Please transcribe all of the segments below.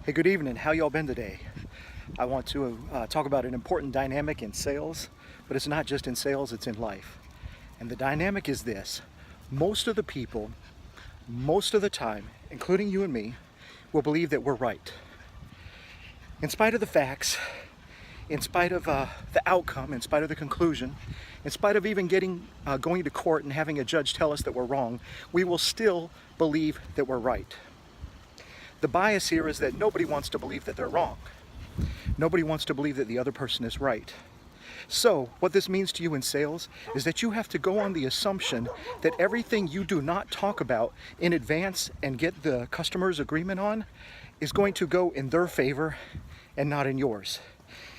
Hey, good evening. How y'all been today? I want to talk about an important dynamic in sales, but it's not just in sales, it's in life. And the dynamic is this. Most of the people, most of the time, including you and me, will believe that we're right. In spite of the facts, in spite of the outcome, in spite of the conclusion, in spite of even going to court and having a judge tell us that we're wrong, we will still believe that we're right. The bias here is that nobody wants to believe that they're wrong. Nobody wants to believe that the other person is right. So what this means to you in sales is that you have to go on the assumption that everything you do not talk about in advance and get the customer's agreement on is going to go in their favor and not in yours.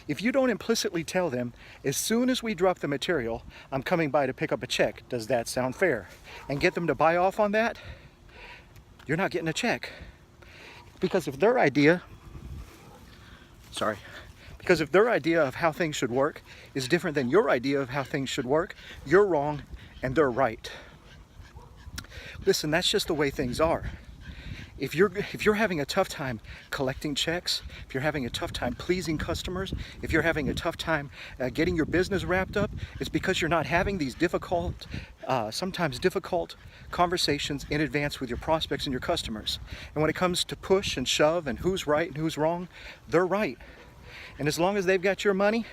If you don't implicitly tell them, as soon as we drop the material, I'm coming by to pick up a check, does that sound fair? And get them to buy off on that, you're not getting a check. Because if their idea of how things should work is different than your idea of how things should work, you're wrong and they're right. Listen, that's just the way things are. If you're having a tough time collecting checks, if you're having a tough time pleasing customers, if you're having a tough time getting your business wrapped up, it's because you're not having these sometimes difficult conversations in advance with your prospects and your customers. And when it comes to push and shove and who's right and who's wrong, they're right. And as long as they've got your money,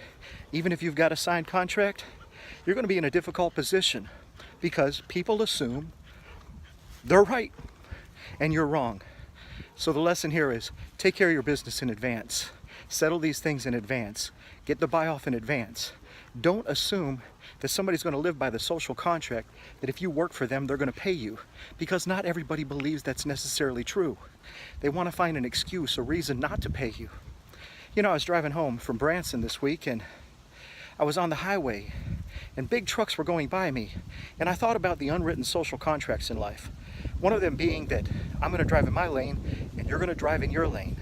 even if you've got a signed contract, you're going to be in a difficult position because people assume they're right and you're wrong. So the lesson here is take care of your business in advance. Settle these things in advance. Get the buy off in advance. Don't assume that somebody's going to live by the social contract that if you work for them, they're going to pay you, because not everybody believes that's necessarily true. They want to find an excuse, a reason not to pay you. You know, I was driving home from Branson this week and I was on the highway and big trucks were going by me, and I thought about the unwritten social contracts in life. One of them being that I'm going to drive in my lane and you're going to drive in your lane.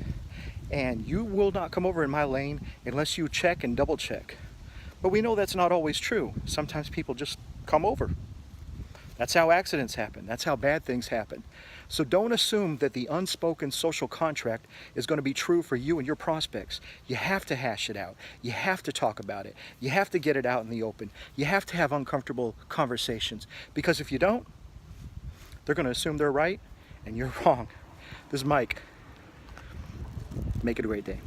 And you will not come over in my lane unless you check and double check. But we know that's not always true. Sometimes people just come over. That's how accidents happen. That's how bad things happen. So don't assume that the unspoken social contract is going to be true for you and your prospects. You have to hash it out. You have to talk about it. You have to get it out in the open. You have to have uncomfortable conversations. Because if you don't, they're going to assume they're right and you're wrong. This is Mike. Make it a great day.